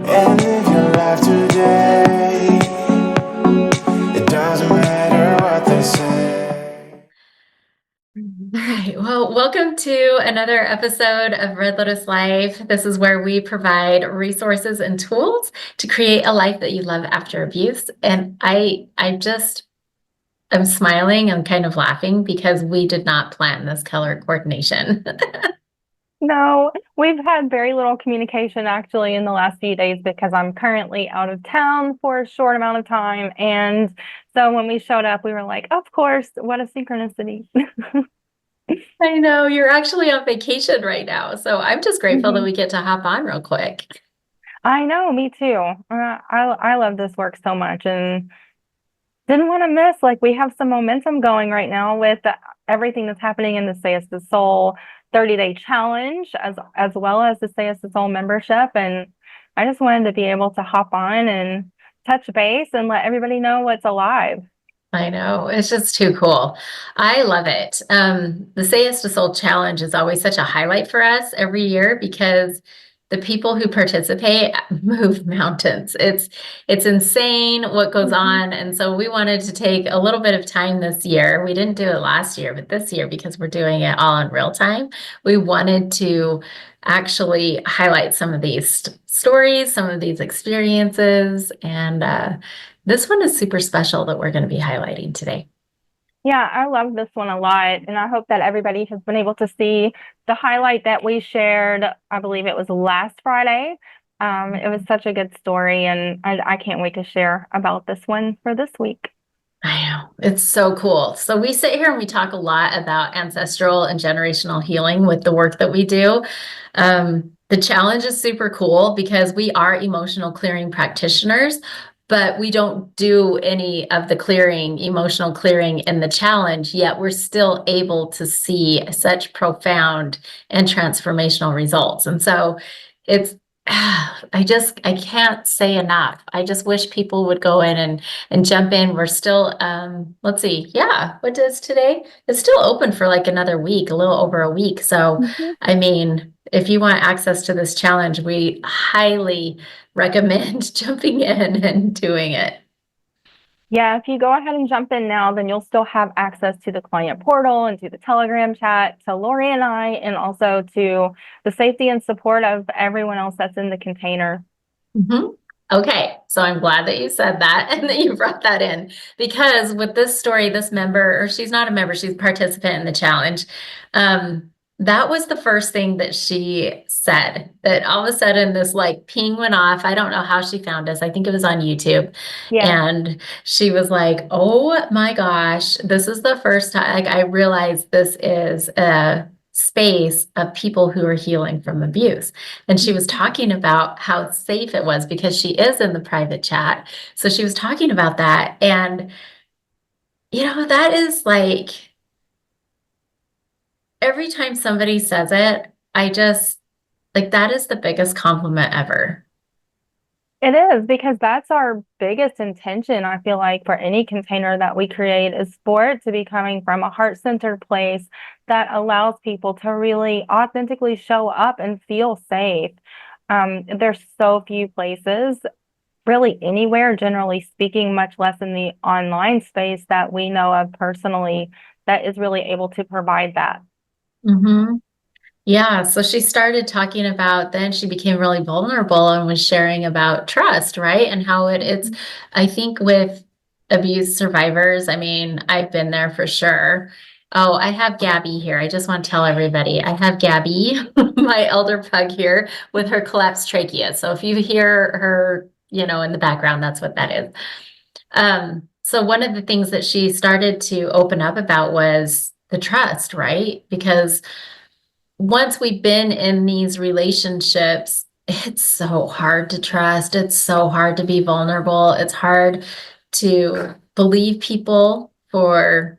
and live your life today. It doesn't matter what they say. All right. Well, welcome to another episode of Red Lotus Life. This is where we provide resources and tools to create a life that you love after abuse. And I just am smiling and kind of laughing because we did not plan this color coordination. No, we've had very little communication actually in the last few days because I'm currently out of town for a short amount of time. And so when we showed up, we were like, of course, what a synchronicity. I know you're actually on vacation right now, so I'm just grateful that Mhm. we get to hop on real quick. I know, me too. I love this work so much and didn't want to miss, like, we have some momentum going right now with everything that's happening in the Say Yes to Soul 30-day challenge as well as the Say Yes to Soul membership. And I just wanted to be able to hop on and touch base and let everybody know what's alive. I know. It's just too cool. I love it. The Say Yes to Soul Challenge is always such a highlight for us every year because the people who participate move mountains. It's insane what goes Mhm. on. And so we wanted to take a little bit of time this year. We didn't do it last year, but this year, because we're doing it all in real time, we wanted to actually highlight some of these stories, some of these experiences, and this one is super special that we're going to be highlighting today. Yeah, I love this one a lot, and I hope that everybody has been able to see the highlight that we shared. I believe it was last Friday. It was such a good story, and I can't wait to share about this one for this week. I know. It's so cool. So we sit here and we talk a lot about ancestral and generational healing with the work that we do. The challenge is super cool because we are emotional clearing practitioners, but we don't do any of the clearing, emotional clearing in the challenge, yet we're still able to see such profound and transformational results. And so it's I can't say enough. I just wish people would go in and jump in. We're still, let's see, yeah, what is today? It's still open for like another week, a little over a week. So, Mhm. I mean, if you want access to this challenge, we highly recommend jumping in and doing it. Yeah, if you go ahead and jump in now, then you'll still have access to the client portal and to the Telegram chat, to Lori and I, and also to the safety and support of everyone else that's in the container. Mhm. Okay, so I'm glad that you said that and that you brought that in because with this story, this member, or she's not a member, she's a participant in the challenge. That was the first thing that she said. That all of a sudden this like ping went off. I don't know how she found us. I think it was on YouTube. Yeah. And she was like, "Oh my gosh, this is the first time like I realized this is a space of people who are healing from abuse." And she was talking about how safe it was because she is in the private chat. So she was talking about that. And, that is like every time somebody says it, I just like that is the biggest compliment ever. It is because that's our biggest intention, I feel like, for any container that we create is for it to be coming from a heart-centered place that allows people to really authentically show up and feel safe. There's so few places, really anywhere, generally speaking, much less in the online space that we know of personally, that is really able to provide that. Hmm. Yeah, so she started talking about then she became really vulnerable and was sharing about trust, right? And how it's I think with abuse survivors, I mean, I've been there for sure. Oh, I have Gabby here. I just want to tell everybody I have Gabby, my elder pug here with her collapsed trachea. So if you hear her, in the background, that's what that is. So one of the things that she started to open up about was the trust, right? Because once we've been in these relationships, it's so hard to trust. It's so hard to be vulnerable. It's hard to believe people for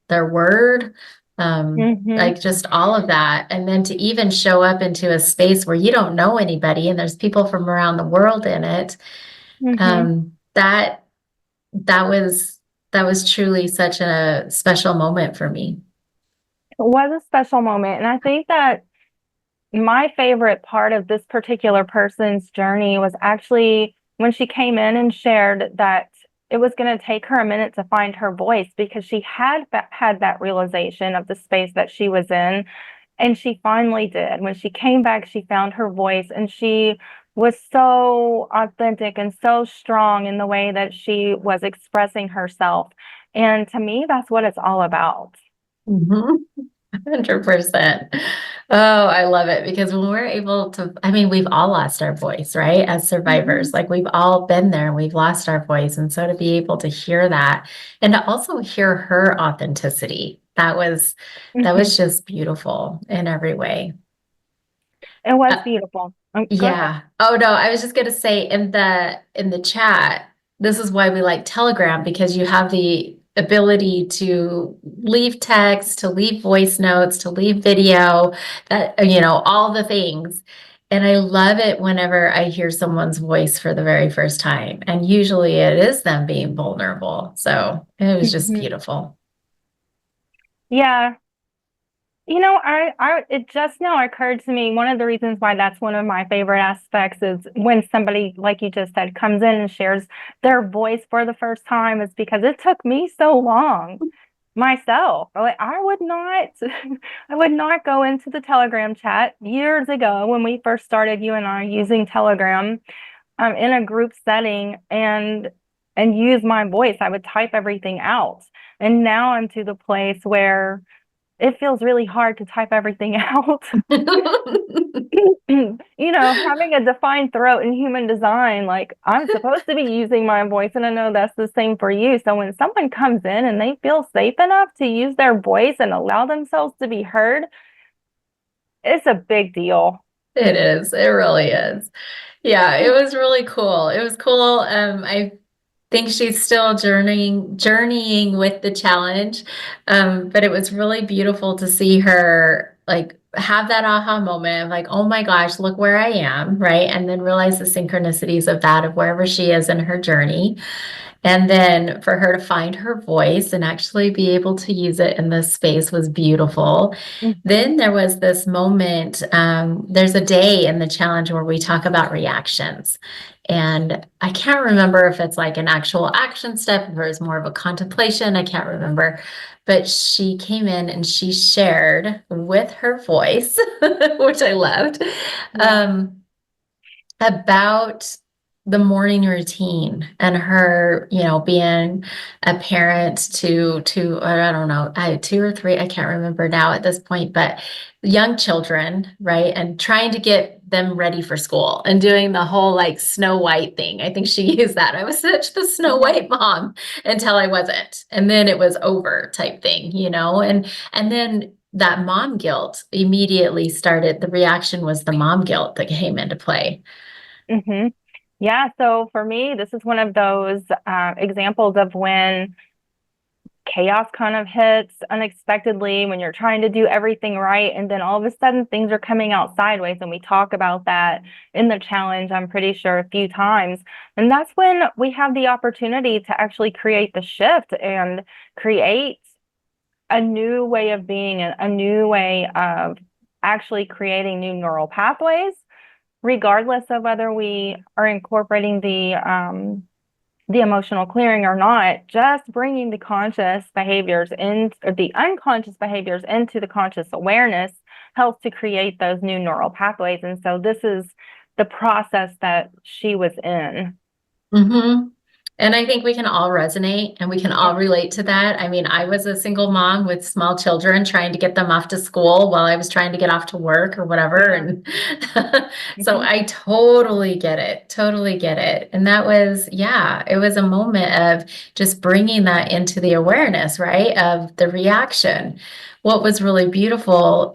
their word, Hmm. like just all of that. And then to even show up into a space where you don't know anybody and there's people from around the world in it, Hmm. that was truly such a special moment for me. It was a special moment. And I think that my favorite part of this particular person's journey was actually when she came in and shared that it was going to take her a minute to find her voice because she had that realization of the space that she was in. And she finally did. When she came back, she found her voice, and she was so authentic and so strong in the way that she was expressing herself. And to me, that's what it's all about. Mhm. 100%. Oh, I love it because when we're able to, I mean, we've all lost our voice, right? As survivors, Mhm. like we've all been there and we've lost our voice. And so to be able to hear that and to also hear her authenticity, that Mhm. was just beautiful in every way. It was Uh, beautiful. Go ahead. Yeah. Oh no, I was just gonna say in the chat, this is why we like Telegram because you have the ability to leave text, to leave voice notes, to leave video, that all the things. And I love it whenever I hear someone's voice for the very first time. And usually it is them being vulnerable. So it was just Mhm. beautiful. Yeah. It just now occurred to me, one of the reasons why that's one of my favorite aspects is when somebody, like you just said, comes in and shares their voice for the first time, is because it took me so long myself. Like I would not go into the Telegram chat years ago when we first started, you and I, using Telegram, in a group setting and use my voice. I would type everything out. And now I'm to the place where it feels really hard to type everything out. Having a defined throat in human design, like I'm supposed to be using my voice, and I know that's the same for you. So when someone comes in and they feel safe enough to use their voice and allow themselves to be heard, it's a big deal. It is. It really is. Yeah, it was really cool. It was cool. I think she's still journeying with the challenge. But it was really beautiful to see her like have that aha moment of like, oh my gosh, look where I am, right? And then realize the synchronicities of that of wherever she is in her journey. And then for her to find her voice and actually be able to use it in this space was beautiful. Mhm. Then there was this moment, there's a day in the challenge where we talk about reactions. And I can't remember if it's like an actual action step or it's more of a contemplation. I can't remember. But she came in and she shared with her voice, which I loved. Yeah. Um, about the morning routine and her, being a parent to I don't know, two or three, I can't remember now at this point, but young children, right? And trying to get them ready for school and doing the whole like Snow White thing. I think she used that. I was such the Snow Mhm. White mom until I wasn't. And then it was over type thing. And then that mom guilt immediately started. The reaction was the mom guilt that came into play. Hmm. Yeah. So for me, this is one of those examples of when chaos kind of hits unexpectedly, when you're trying to do everything right, and then all of a sudden things are coming out sideways. And we talk about that in the challenge, I'm pretty sure, a few times. And that's when we have the opportunity to actually create the shift and create a new way of being, a new way of actually creating new neural pathways, regardless of whether we are incorporating the emotional clearing or not. Just bringing the conscious behaviors in, or the unconscious behaviors, into the conscious awareness helps to create those new neural pathways. And so this is the process that she was in. Mm-hmm. And I think we can all resonate and we can all Yep. relate to that. I mean, I was a single mom with small children trying to get them off to school while I was trying to get off to work or whatever. Yeah. And so Hmm. I totally get it, totally get it. And that was, yeah, it was a moment of just bringing that into the awareness, right, of the reaction. What was really beautiful,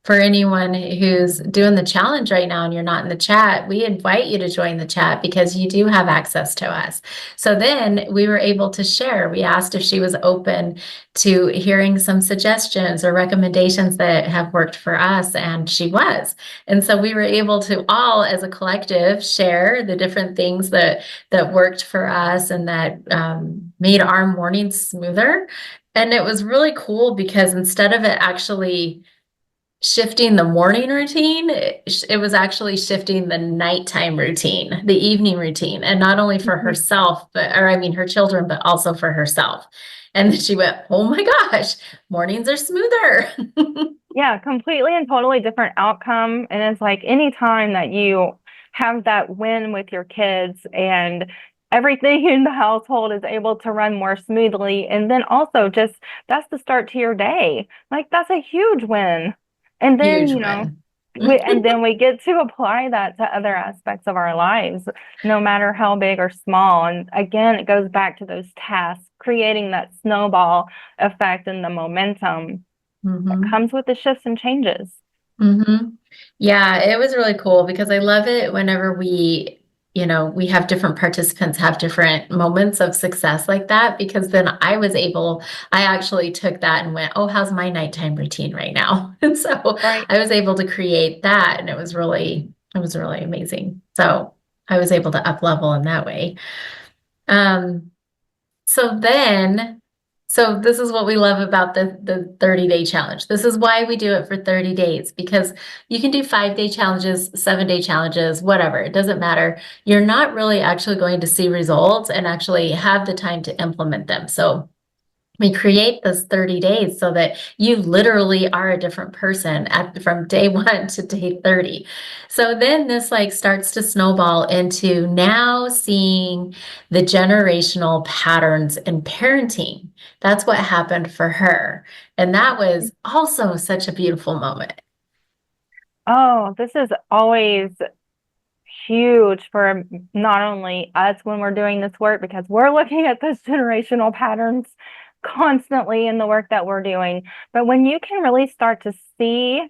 for anyone who's doing the challenge right now and you're not in the chat, we invite you to join the chat because you do have access to us. So then we were able to share. We asked if she was open to hearing some suggestions or recommendations that have worked for us, and she was. And so we were able to all, as a collective, share the different things that worked for us and that made our mornings smoother. And it was really cool because instead of it actually shifting the morning routine, it was actually shifting the nighttime routine, the evening routine, and not only for Mhm. herself, or I mean her children, but also for herself. And then she went, oh my gosh, mornings are smoother. Yeah, completely and totally different outcome. And it's like anytime that you have that win with your kids and everything in the household is able to run more smoothly, and then also just that's the start to your day. Like that's a huge win. And then, Huge you know, win. we get to apply that to other aspects of our lives, no matter how big or small. And again, it goes back to those tasks, creating that snowball effect and the momentum Hmm. comes with the shifts and changes. Hmm. Yeah, it was really cool because I love it whenever we have different participants have different moments of success like that, because then I actually took that and went, oh, how's my nighttime routine right now? And so Right. I was able to create that, and it was really amazing. So I was able to up level in that way. Um, so then, so this is what we love about the 30-day challenge. This is why we do it for 30 days, because you can do 5-day challenges, 7-day challenges, whatever. It doesn't matter. You're not really actually going to see results and actually have the time to implement them. So we create this 30 days so that you literally are a different person from day 1 to day 30. So then this like starts to snowball into now seeing the generational patterns in parenting. That's what happened for her. And that was also such a beautiful moment. Oh, this is always huge for not only us when we're doing this work, because we're looking at those generational patterns constantly in the work that we're doing. But when you can really start to see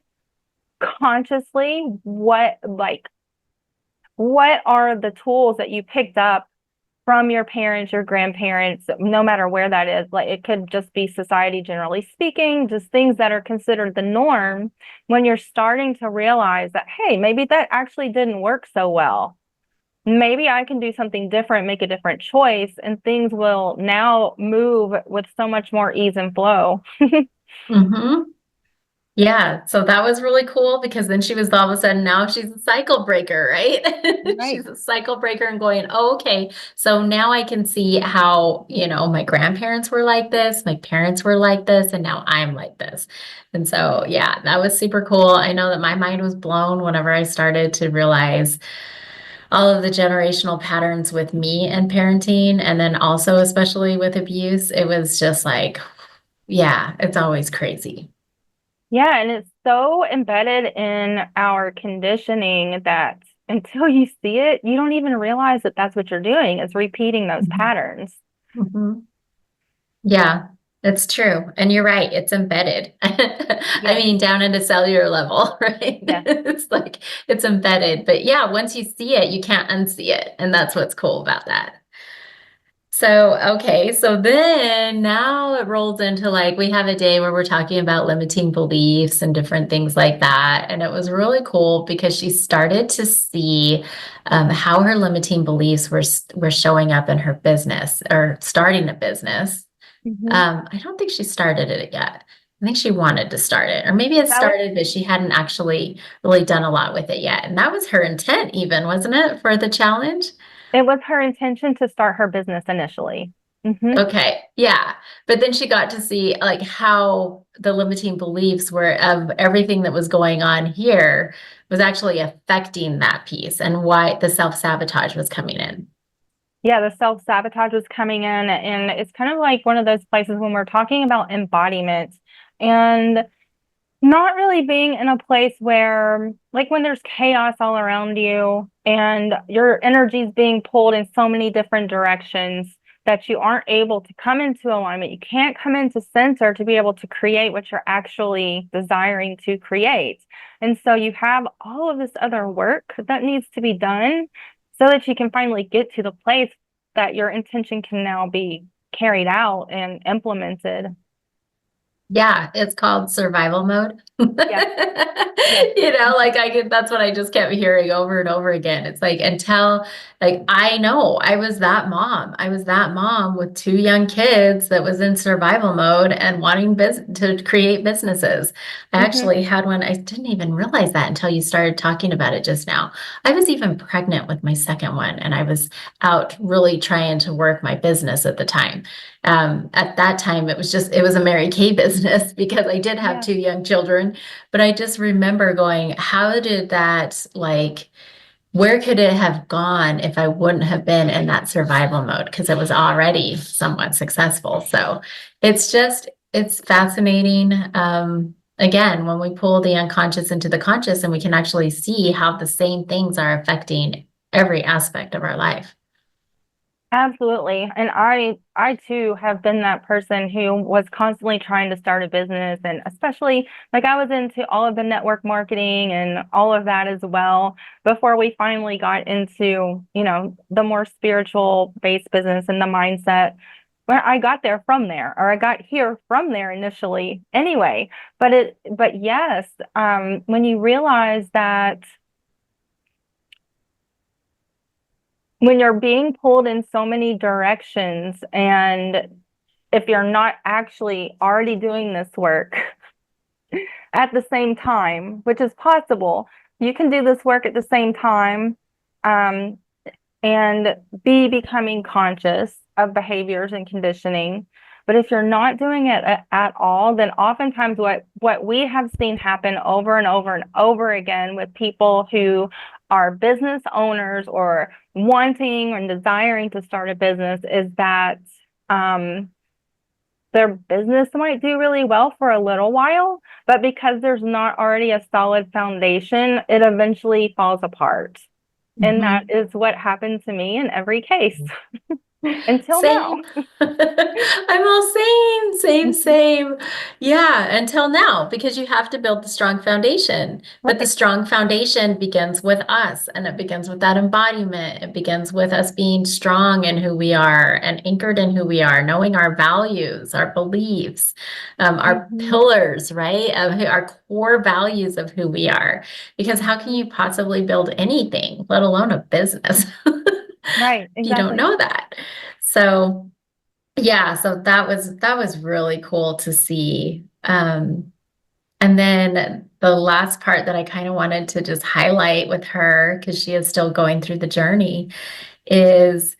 consciously what are the tools that you picked up from your parents, your grandparents, no matter where that is. Like it could just be society generally speaking, just things that are considered the norm. When you're starting to realize that, hey, maybe that actually didn't work so well. Maybe I can do something different, make a different choice, and things will now move with so much more ease and flow. Hmm. Yeah, so that was really cool because then she was all of a sudden now she's a cycle breaker, right? Right. She's a cycle breaker and going, oh, okay, so now I can see how, my grandparents were like this, my parents were like this, and now I'm like this. And so, yeah, that was super cool. I know that my mind was blown whenever I started to realize all of the generational patterns with me and parenting, and then also especially with abuse. It was just like, yeah, it's always crazy. Yeah, and it's so embedded in our conditioning that until you see it, you don't even realize that that's what you're doing, is repeating those patterns. Mhm. Yeah, it's true. And you're right, it's embedded. I Yes, mean, down into cellular level, right? yes. It's like it's embedded. But yeah, once you see it, you can't unsee it. And that's what's cool about that. So, okay, so then now it rolls into like we have a day where we're talking about limiting beliefs and different things like that. And it was really cool because she started to see how her limiting beliefs were showing up in her business or starting a business. Hmm. I don't think she started it yet. I think she wanted to start it, or maybe it That was started, but she hadn't actually really done a lot with it yet. And that was her intent, even, wasn't it, for the challenge? it was her intention to start her business initially. Hmm. Okay, yeah. But then she got to see like how the limiting beliefs were of everything that was going on here was actually affecting that piece and why the self-sabotage was coming in. Yeah, the self-sabotage was coming in, and it's kind of like one of those places when we're talking about embodiment and not really being in a place where, like, when there's chaos all around you and your energy is being pulled in so many different directions that you aren't able to come into alignment. You can't come into center to be able to create what you're actually desiring to create. And so you have all of this other work that needs to be done so that you can finally get to the place that your intention can now be carried out and implemented. Yeah, it's called survival mode. Yeah. Yes. Like that's what I just kept hearing over and over again. It's like until like I know I was that mom. I was that mom with two young kids that was in survival mode and wanting to create businesses. I Hmm. actually had one, I didn't even realize that until you started talking about it just now. I was even pregnant with my second one, and I was out really trying to work my business at the time. At that time, it was a Mary Kay business because I did have Yeah. two young children. But I just remember going, how did that, like, where could it have gone if I wouldn't have been in that survival mode? Because it was already somewhat successful. So it's fascinating. Again, when we pull the unconscious into the conscious and we can actually see how the same things are affecting every aspect of our life. Absolutely. And I too have been that person who was constantly trying to start a business, and especially like I was into all of the network marketing and all of that as well before we finally got into, the more spiritual based business and the mindset. But I got there from there, or I got here from there initially anyway. But yes, when you realize that when you're being pulled in so many directions, and if you're not actually already doing this work at the same time, which is possible, you can do this work at the same time, um, and be becoming conscious of behaviors and conditioning. But if you're not doing it at all, then oftentimes what we have seen happen over and over and over again with people who are business owners or wanting and desiring to start a business is that um, their business might do really well for a little while, but because there's not already a solid foundation, it eventually falls apart. And that Mhm. is what happened to me in every case until now. Same. I'm all same. Yeah, until now, because you have to build the strong foundation. But the Right. strong foundation begins with us, and it begins with that embodiment. It begins with us being strong in who we are and anchored in who we are, knowing our values, our beliefs, our Hmm. pillars, right? Our core values of who we are. Because how can you possibly build anything, let alone a business? Right, If you don't exactly. know that. So yeah, so that was really cool to see. And then the last part that I kind of wanted to just highlight with her, because she is still going through the journey, is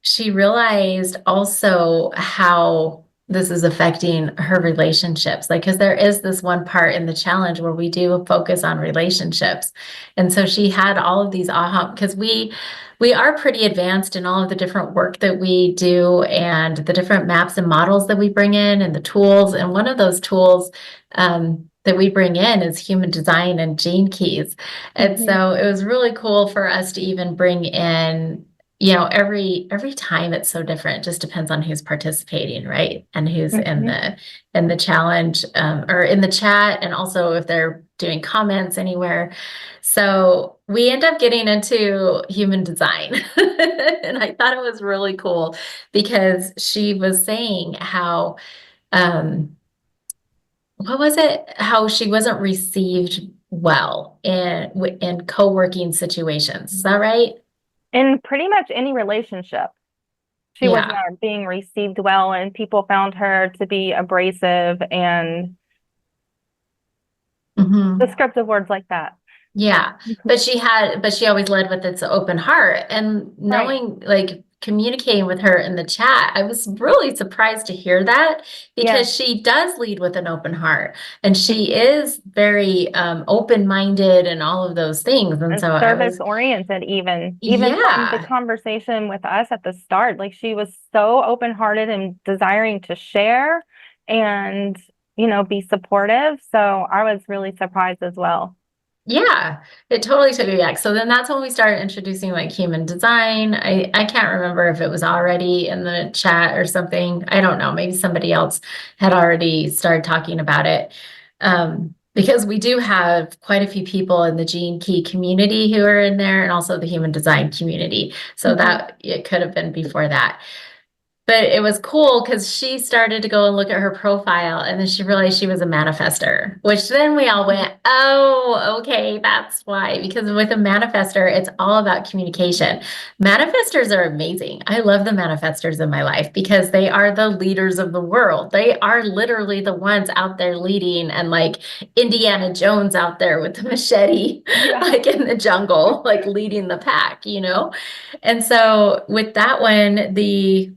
she realized also how this is affecting her relationships. Like, because there is this one part in the challenge where we do focus on relationships. And so she had all of these aha, because we are pretty advanced in all of the different work that we do and the different maps and models that we bring in and the tools. And one of those tools that we bring in is human design and gene keys. And Hmm. so it was really cool for us to even bring in, every time it's so different. It just depends on who's participating, right? And who's Hmm. in the challenge, or in the chat, and also if they're doing comments anywhere. So we end up getting into human design. And I thought it was really cool because she was saying how what was it? How she wasn't received well in co-working situations. Is that right? In pretty much any relationship, she was Yeah. not being received well, and people found her to be abrasive and Hmm. descriptive words like that. Yeah, but she always led with its open heart, and Right. knowing, like, communicating with her in the chat, I was really surprised to hear that Yes. because she does lead with an open heart and she Mhm. is very open-minded and all of those things. And And so I service was, oriented, even from the yeah, conversation with us at the start, like she was so open hearted and desiring to share and, be supportive. So I was really surprised as well. yeah, it totally took me back. So then that's when we started introducing like human design. I can't remember if it was already in the chat or something. I don't know. Maybe somebody else had already started talking about it. Because we do have quite a few people in the Gene Key community who are in there, and also the human design community. So Hmm. that it could have been before that. But it was cool because she started to go and look at her profile and then she realized she was a manifester, which then we all went, oh, okay, that's why. Because with a manifester, it's all about communication. Manifestors are amazing. I love the manifestors in my life because they are the leaders of the world. They are literally the ones out there leading and like Indiana Jones out there with the machete, Yeah. like in the jungle, like leading the pack, you know? And so with that one, the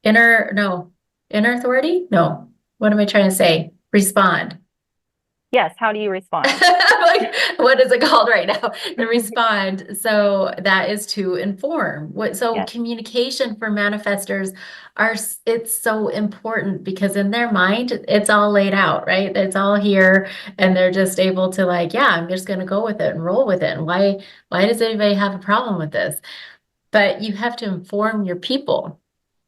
no, inner authority? No. What am I trying to say? Respond. Yes. How do you respond? Like, what is it called right now? The respond. So that is to inform. So Yes. communication for manifestors it's so important because in their mind, it's all laid out, right? It's all here and they're just able to like, yeah, I'm just going to go with it and roll with it. And why does anybody have a problem with this? But you have to inform your people.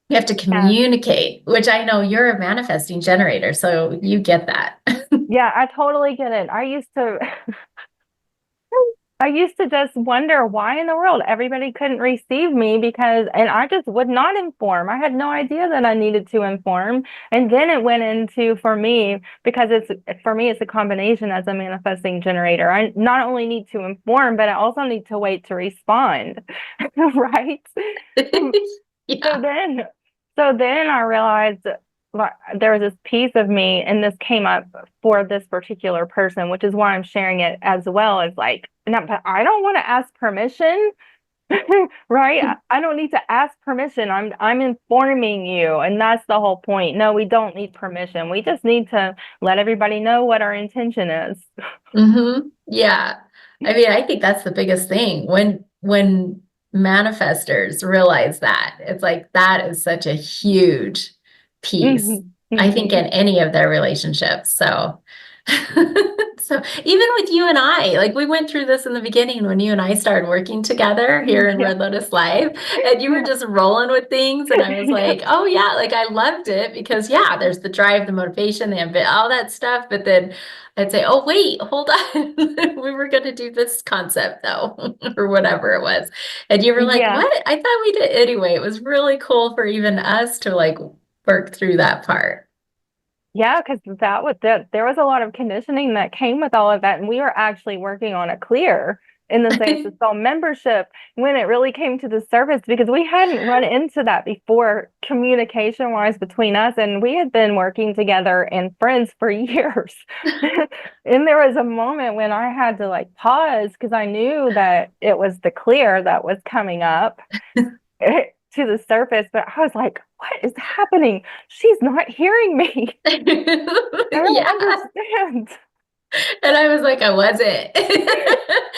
You have to Yes. communicate, which I know you're a manifesting generator, so you get that. Yeah, I totally get it. I used to just wonder why in the world everybody couldn't receive me and I just would not inform. I had no idea that I needed to inform. And then it went into, because for me, it's a combination as a manifesting generator. I not only need to inform, but I also need to wait to respond. Right? So Yeah. then, so then I realized there was this piece of me, and this came up for this particular person, which is why I'm sharing it as well as like, not, but I don't want to ask permission, right? I don't need to ask permission. I'm informing you, and that's the whole point. No, we don't need permission. We just need to let everybody know what our intention is. Yeah. I mean, I think that's the biggest thing. When manifestors realize that, it's like that is such a huge piece, Hmm. I think, Hmm. in any of their relationships. So so even with you and I, like we went through this in the beginning when you and I started working together here in Yeah. Red Lotus Life, and you were Yeah. just rolling with things, and I was Yeah. like, oh yeah, like I loved it because yeah, there's the drive, the motivation, the all that stuff, but then I'd say, oh, wait, hold on. We were going to do this concept though, or whatever it was. And you were like, Yeah. what? I thought we did. Anyway, it was really cool for even us to like work through that part. Yeah, because there was a lot of conditioning that came with all of that, and we were actually working on a clear in the Save the Soul membership when it really came to the surface because we hadn't run into that before communication wise between us, and we had been working together and friends for years. And there was a moment when I had to like pause because I knew that it was the clear that was coming up to the surface, but I was like, what is happening? She's not hearing me. I don't Yeah. understand. And I was like, I wasn't. But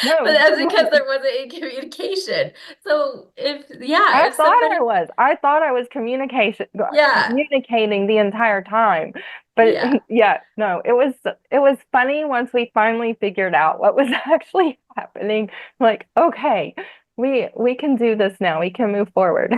No, that's because there wasn't any communication. So I if thought I somebody, was. I thought I was yeah, communicating the entire time. But yeah. yeah, no, it was funny once we finally figured out what was actually happening. Like, okay, we can do this now. We can move forward.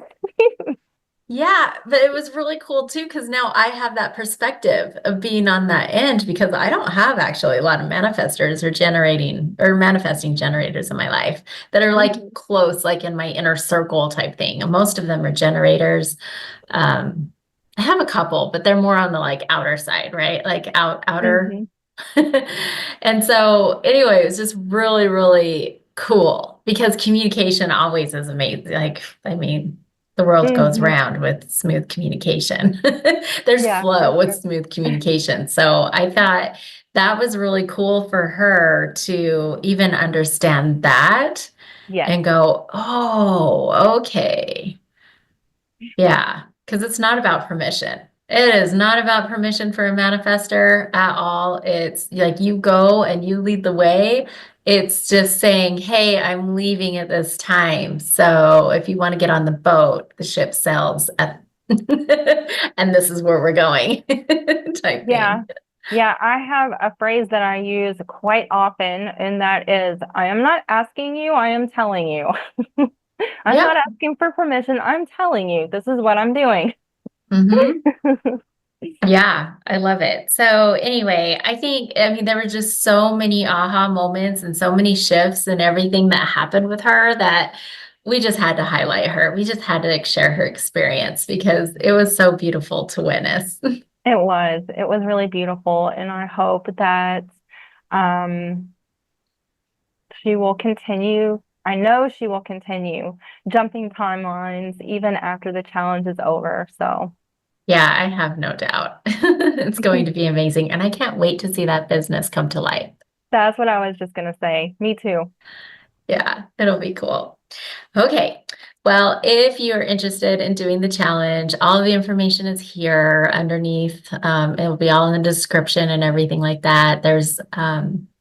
Yeah, but it was really cool too because now I have that perspective of being on that end because I don't have actually a lot of manifestors or generating or manifesting generators in my life that are like Mhm. close, like in my inner circle type thing. And most of them are generators. Um, I have a couple, but they're more on the like outer side, right? Like outer. Mhm. And so anyway, it was just really, really cool because communication always is amazing. Like, I mean, the world goes Mhm. round with smooth communication. There's Yeah, for flow with sure. smooth communication. So I thought that was really cool for her to even understand that Yes. and go, oh, okay. Yeah, because it's not about permission. It is not about permission for a manifester at all. It's like you go and you lead the way. It's just saying, hey, I'm leaving at this time. So if you want to get on the boat, the ship sails at and this is where we're going type Yeah. thing. Yeah, I have a phrase that I use quite often, and that is, I am not asking you, I am telling you. I'm not Yep. asking for permission, I'm telling you, this is what I'm doing. Hmm. Yeah, I love it. So anyway, I mean, there were just so many aha moments and so many shifts and everything that happened with her that we just had to highlight her. We just had to like, share her experience because it was so beautiful to witness. It was really beautiful, and I hope that um, she will continue. I know she will continue jumping timelines even after the challenge is over. So Yeah, I have no doubt. It's going to be amazing. And I can't wait to see that business come to life. that's what I was just gonna say. Me too. Yeah, it'll be cool. Okay. Well, if you're interested in doing the challenge, all of the information is here underneath. It'll be all in the description and everything like that.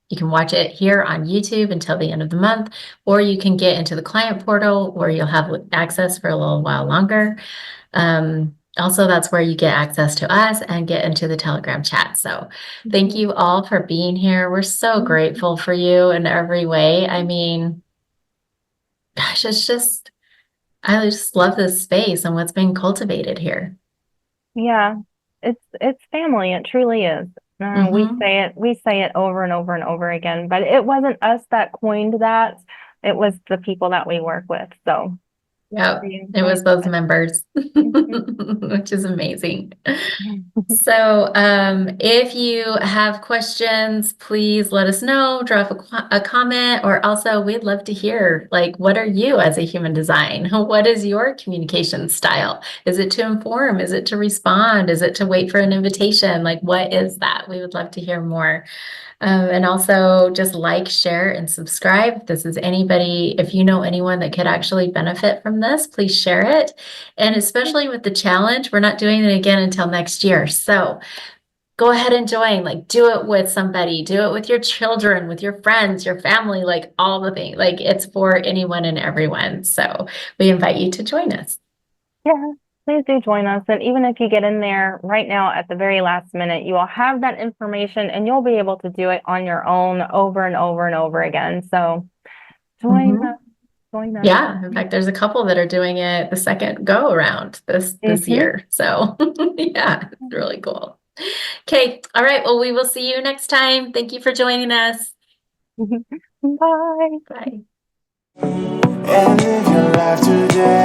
You can watch it here on YouTube until the end of the month, or you can get into the client portal where you'll have access for a little while longer. Also, that's where you get access to us and get into the Telegram chat. So thank you all for being here. We're so grateful for you in every way. I mean, gosh, I just love this space and what's being cultivated here. Yeah, it's family. It truly is. Hmm. We say it over and over and over again, but it wasn't us that coined that. It was the people that we work with. So Yep, we it enjoy was those it. members, Mhm. which is amazing. So, if you have questions, please let us know, drop a comment, or also we'd love to hear, like, what are you as a human design? What is your communication style? Is it to inform? Is it to respond? Is it to wait for an invitation? Like, what is that? We would love to hear more. And also just like, share, and subscribe. If this is anybody, if you know anyone that could actually benefit from this, please share it. And especially with the challenge, we're not doing it again until next year. So go ahead and join. Like, do it with somebody, do it with your children, with your friends, your family, like all the things. Like, it's for anyone and everyone. So we invite you to join us. Yeah, please do join us. And even if you get in there right now at the very last minute, you will have that information and you'll be able to do it on your own over and over and over again. So join Mhm. us, join us. Yeah, in fact, there's a couple that are doing it the second go around this Hmm. year. So yeah, it's really cool. Okay, all right. Well, we will see you next time. Thank you for joining us. Bye. Bye. And live your life today.